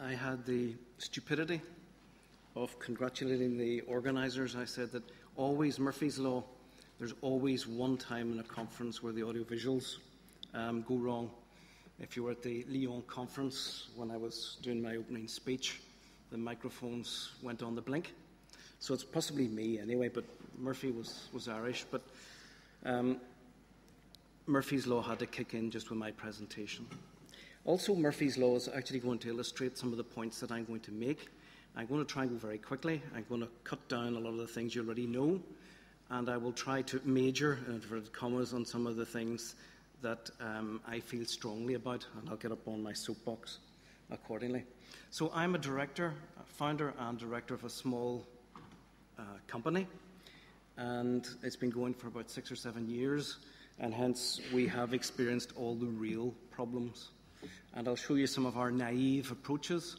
I had the stupidity of congratulating the organisers. I said that always, Murphy's Law, there's always one time in a conference where the audiovisuals go wrong. If you were at the Lyon conference, when I was doing my opening speech, the microphones went on the blink. So it's possibly me anyway, but Murphy was Irish. But Murphy's Law had to kick in just with my presentation. Also, Murphy's Law is actually going to illustrate some of the points that I'm going to make. I'm going to try and go very quickly. I'm going to cut down a lot of the things you already know, and I will try to major, in inverted commas, on some of the things that I feel strongly about, and I'll get up on my soapbox accordingly. So I'm a director, a founder and director of a small company, and it's been going for about 6 or 7 years, and hence we have experienced all the real problems. And I'll show you some of our naive approaches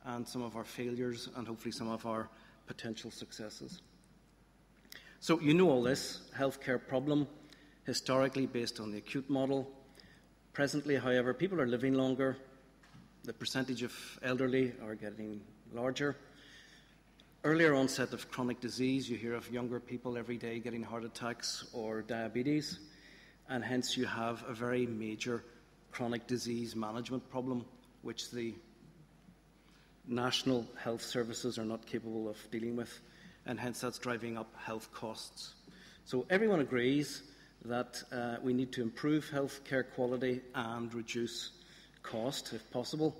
and some of our failures and hopefully some of our potential successes. So you know all this, healthcare problem, historically based on the acute model. Presently, however, people are living longer. The percentage of elderly are getting larger. Earlier onset of chronic disease, you hear of younger people every day getting heart attacks or diabetes, and hence you have a very major chronic disease management problem, which the national health services are not capable of dealing with, and hence that's driving up health costs. So everyone agrees that we need to improve healthcare quality and reduce cost if possible.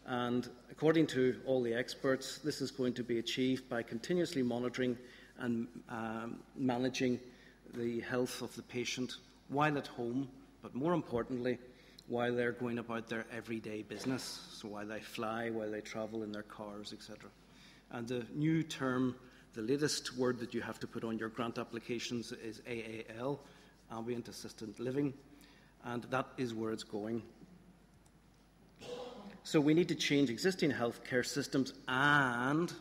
And according to all the experts, this is going to be achieved by continuously monitoring and managing the health of the patient while at home, but more importantly, while they're going about their everyday business, so while they fly, while they travel in their cars, etc. And the new term, the latest word that you have to put on your grant applications is AAL, Ambient Assisted Living, and that is where it's going. So we need to change existing healthcare systems and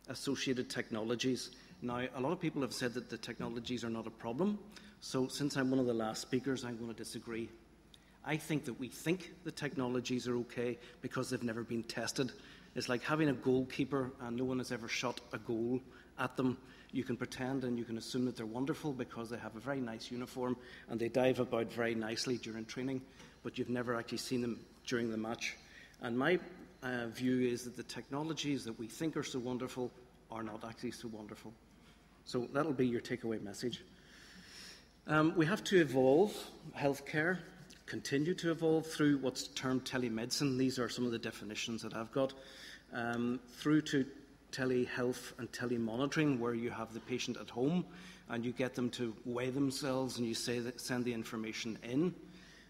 associated technologies. Now, a lot of people have said that the technologies are not a problem, so since I'm one of the last speakers, I'm going to disagree. I think that we think the technologies are okay because they've never been tested. It's like having a goalkeeper and no one has ever shot a goal at them. You can pretend and you can assume that they're wonderful because they have a very nice uniform and they dive about very nicely during training, but you've never actually seen them during the match. And my view is that the technologies that we think are so wonderful are not actually so wonderful. So that'll be your takeaway message. We have to evolve healthcare, continue to evolve through what's termed telemedicine. These are some of the definitions that I've got. Through to telehealth and telemonitoring, where you have the patient at home and you get them to weigh themselves and you send the information in.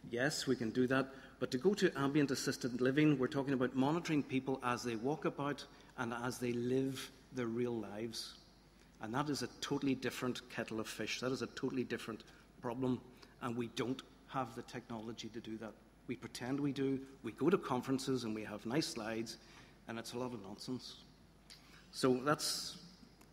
Yes, we can do that. But to go to ambient assisted living, we're talking about monitoring people as they walk about and as they live their real lives. And that is a totally different kettle of fish. That is a totally different problem, and we don't have the technology to do that. We pretend we do. We go to conferences and we have nice slides, and it's a lot of nonsense. So that's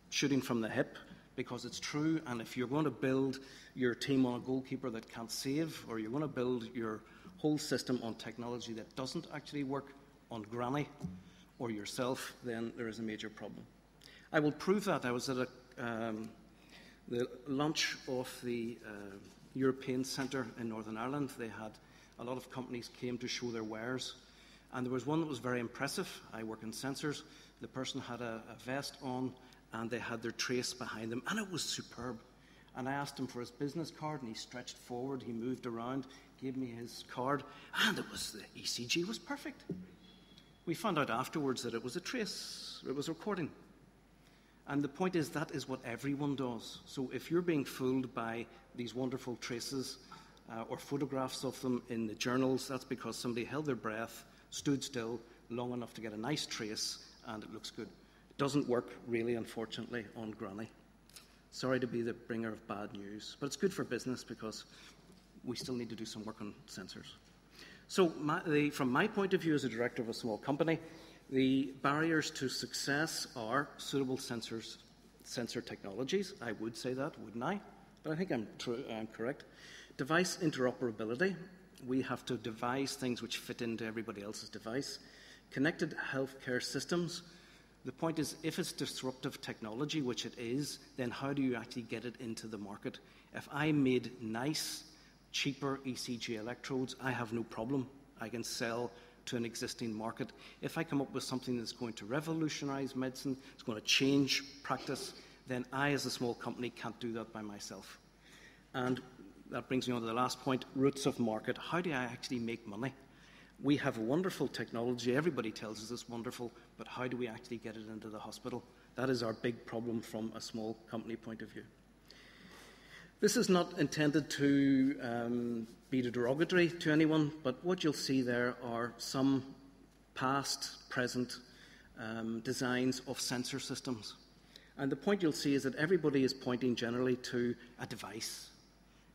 shooting from the hip because it's true, and if you're going to build your team on a goalkeeper that can't save, or you're going to build your whole system on technology that doesn't actually work on granny or yourself, then there is a major problem. I will prove that. I was at the launch of the European Centre in Northern Ireland. They had a lot of companies came to show their wares, and there was one that was very impressive. I work in sensors. The person had a vest on and they had their trace behind them, and it was superb. And I asked him for his business card, and he stretched forward, he moved around, gave me his card, and it was the ECG was perfect. We found out afterwards that it was a trace, it was a recording. And the point is that is what everyone does. So if you're being fooled by these wonderful traces or photographs of them in the journals, that's because somebody held their breath, stood still long enough to get a nice trace, and it looks good. It doesn't work really, unfortunately, on granny. Sorry to be the bringer of bad news, but it's good for business because we still need to do some work on sensors. So from my point of view as a director of a small company, the barriers to success are suitable sensor technologies. I would say that, wouldn't I? But I think I'm correct. Device interoperability. We have to devise things which fit into everybody else's device. Connected healthcare systems, the point is, if it's disruptive technology, which it is, then how do you actually get it into the market? If I made nice, cheaper ECG electrodes, I have no problem. I can sell to an existing market. If I come up with something that's going to revolutionize medicine, it's going to change practice, then I, as a small company, can't do that by myself. And that brings me on to the last point, routes of market. How do I actually make money? We have wonderful technology. Everybody tells us it's wonderful, but how do we actually get it into the hospital? That is our big problem from a small company point of view. This is not intended to be derogatory to anyone, but what you'll see there are some past, present designs of sensor systems. And the point you'll see is that everybody is pointing generally to a device.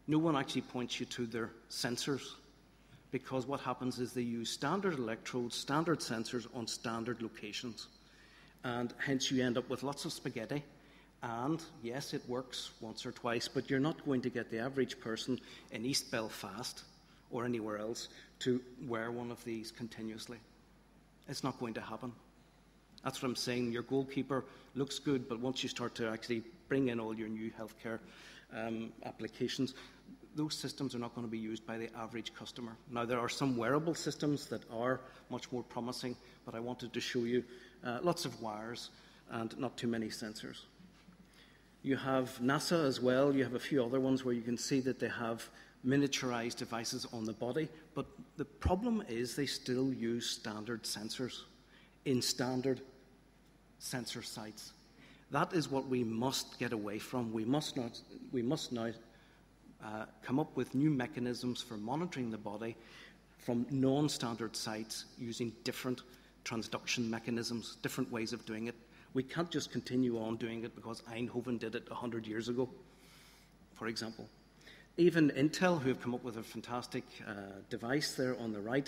No one actually points you to their sensors, because what happens is they use standard electrodes, standard sensors on standard locations. And hence you end up with lots of spaghetti. And yes, it works once or twice, but you're not going to get the average person in East Belfast or anywhere else to wear one of these continuously. It's not going to happen. That's what I'm saying. Your goalkeeper looks good, but once you start to actually bring in all your new healthcare applications, those systems are not going to be used by the average customer. Now, there are some wearable systems that are much more promising, but I wanted to show you lots of wires and not too many sensors. You have NASA as well. You have a few other ones where you can see that they have miniaturized devices on the body, but the problem is they still use standard sensors in standard sensor sites. That is what we must get away from. We must now come up with new mechanisms for monitoring the body from non-standard sites using different transduction mechanisms, different ways of doing it. We can't just continue on doing it because Eindhoven did it 100 years ago, for example. Even Intel, who have come up with a fantastic device there on the right,